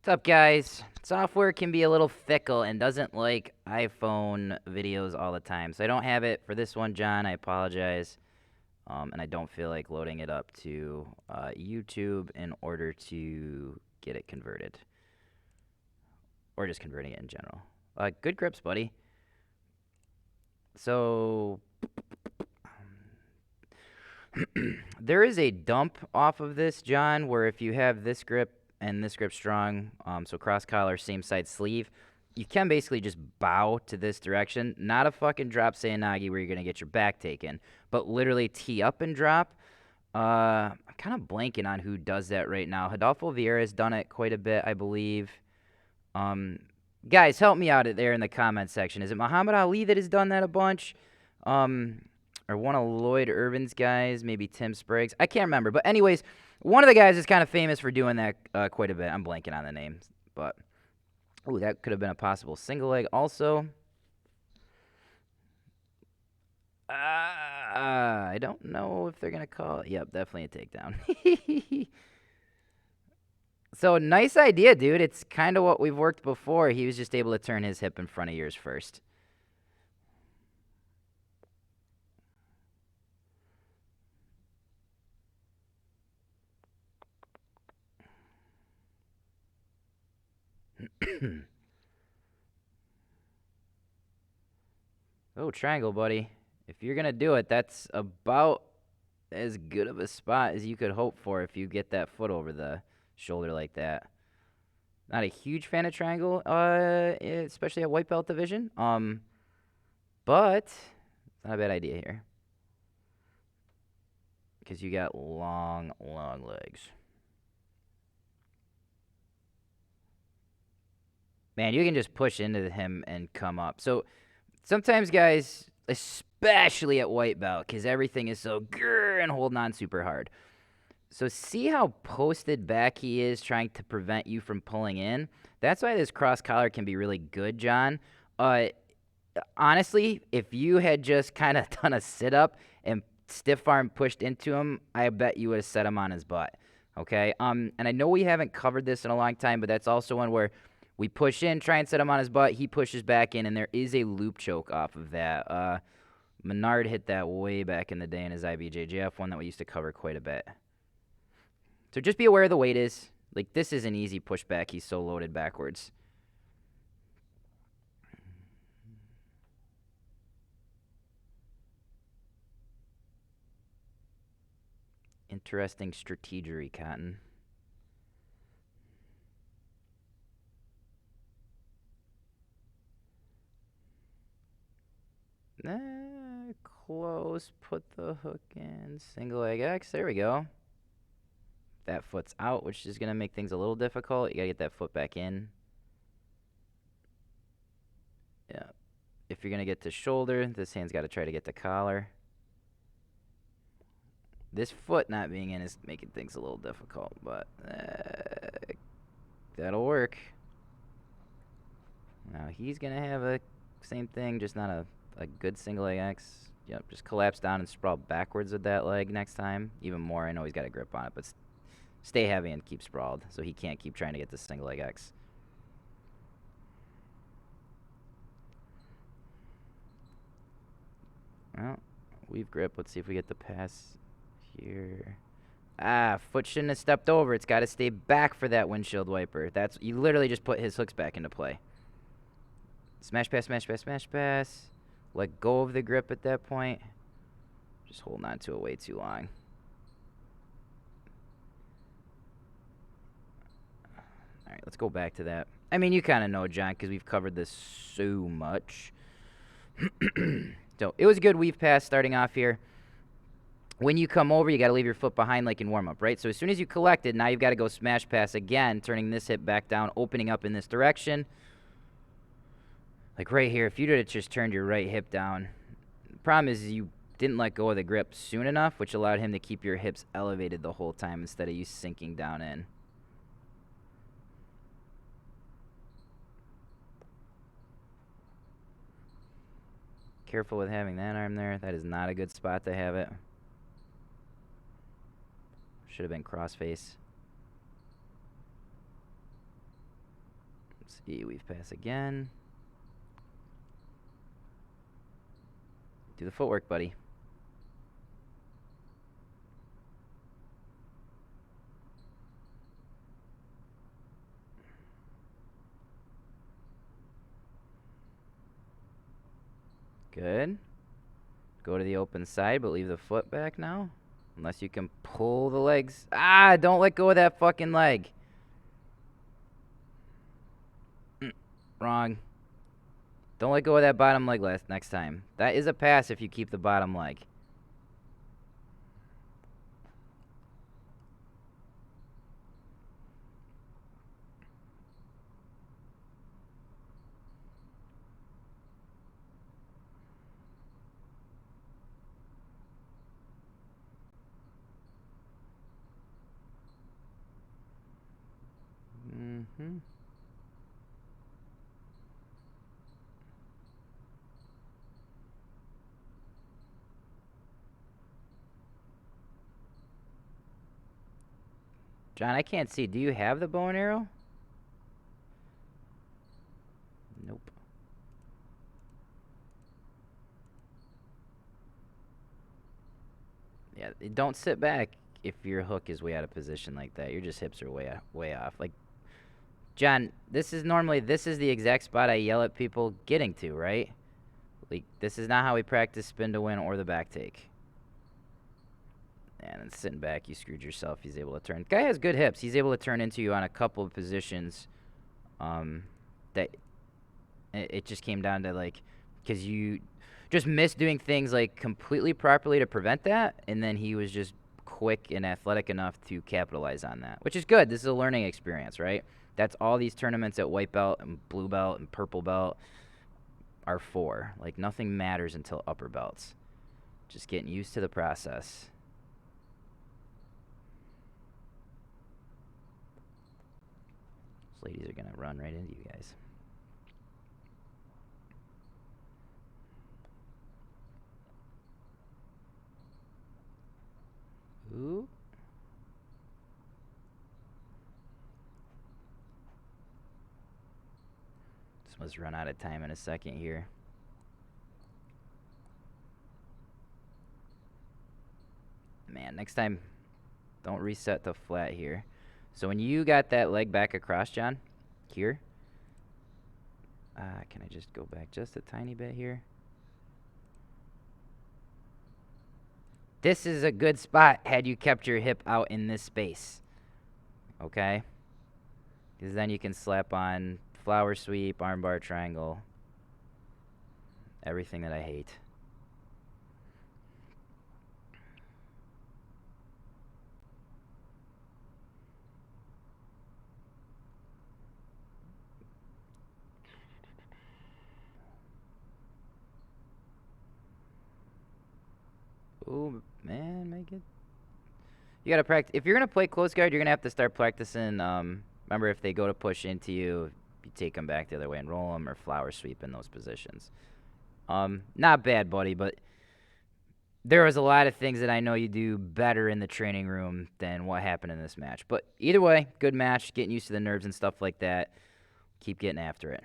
What's up, guys? Software can be a little fickle and doesn't like iPhone videos all the time. So I don't have it for this one, John. I apologize. And I don't feel like loading it up to YouTube in order to get it converted. Or just converting it in general. Good grips, buddy. So there is a dump off of this, John, where if you have this grip and this grip strong, so cross collar, same side sleeve, you can basically just bow to this direction. Not a fucking drop Sayanagi where you're going to get your back taken, but literally tee up and drop. I'm kind of blanking on who does that right now. Rodolfo Vieira's done it quite a bit, I believe. Guys, help me out there in the comment section. Is it Muhammad Ali that has done that a bunch? Or one of Lloyd Irvin's guys, maybe Tim Spriggs. I can't remember. But anyways, one of the guys is kind of famous for doing that quite a bit. I'm blanking on the names. But, ooh, that could have been a possible single leg also. I don't know if they're going to call it. Yep, definitely a takedown. So, nice idea, dude. It's kind of what we've worked before. He was just able to turn his hip in front of yours first. Oh, triangle, buddy. If you're going to do it, that's about as good of a spot as you could hope for if you get that foot over the shoulder like that. Not a huge fan of triangle, especially at white belt division. But it's not a bad idea here. Because you got long, long legs. Man, you can just push into him and come up. So sometimes, guys, especially at white belt, because everything is so grrr and holding on super hard. So see how posted back he is trying to prevent you from pulling in? That's why this cross collar can be really good, John. Honestly, if you had just kind of done a sit-up and stiff arm pushed into him, I bet you would have set him on his butt. Okay? And I know we haven't covered this in a long time, but that's also one where we push in, try and set him on his butt, he pushes back in, and there is a loop choke off of that. Menard hit that way back in the day in his IBJJF, one that we used to cover quite a bit. So just be aware of the weight is. Like, this is an easy pushback. He's so loaded backwards. Interesting strategery, Cotton. Close. Put the hook in. Single leg X. There we go. That foot's out, which is going to make things a little difficult. You got to get that foot back in. Yeah. If you're going to get to shoulder, this hand's got to try to get to collar. This foot not being in is making things a little difficult, but that'll work. Now he's going to have a same thing, just not a good single leg X. Yep, just collapse down and sprawl backwards with that leg next time. Even more, I know he's got a grip on it, but stay heavy and keep sprawled so he can't keep trying to get the single leg X. Well, weave grip. Let's see if we get the pass here. Foot shouldn't have stepped over. It's got to stay back for that windshield wiper. You literally just put his hooks back into play. Smash pass, smash pass, smash pass. Let go of the grip at that point. Just holding on to it way too long. All right, let's go back to that. I mean, you kind of know, John, because we've covered this so much. So it was a good weave pass starting off here. When you come over, you got to leave your foot behind like in warm-up, right? So as soon as you collect it, now you've got to go smash pass again, turning this hip back down, opening up in this direction. Like right here, if you'd have just turned your right hip down, the problem is you didn't let go of the grip soon enough, which allowed him to keep your hips elevated the whole time instead of you sinking down in. Careful with having that arm there. That is not a good spot to have it. Should have been crossface. See, weave pass again. Do the footwork, buddy. Good. Go to the open side, but leave the foot back now. Unless you can pull the legs. Ah, don't let go of that fucking leg. Wrong. Don't let go of that bottom leg next time. That is a pass if you keep the bottom leg. Mm-hmm. John, I can't see. Do you have the bow and arrow? Nope. Yeah, don't sit back if your hook is way out of position like that. Your just hips are way off. Like, John, this is the exact spot I yell at people getting to, right? Like, this is not how we practice spin to win or the back take. And then sitting back, you screwed yourself. He's able to turn. Guy has good hips. He's able to turn into you on a couple of positions. That it just came down to, like, because you just missed doing things like completely properly to prevent that, and then he was just quick and athletic enough to capitalize on that, which is good. This is a learning experience, right? That's all these tournaments at white belt and blue belt and purple belt are for. Like, nothing matters until upper belts. Just getting used to the process. These ladies are going to run right into you guys. Ooh. This must run out of time in a second here. Man, next time, don't reset the flat here. So when you got that leg back across, John, here, can I just go back just a tiny bit here? This is a good spot had you kept your hip out in this space. Okay? Because then you can slap on flower sweep, armbar triangle, everything that I hate. Ooh, man, make it. You gotta practice. If you're gonna play close guard, you're gonna have to start practicing. Remember, if they go to push into you, you take them back the other way and roll them, or flower sweep in those positions. Not bad, buddy, but there was a lot of things that I know you do better in the training room than what happened in this match. But either way, good match, getting used to the nerves and stuff like that. Keep getting after it.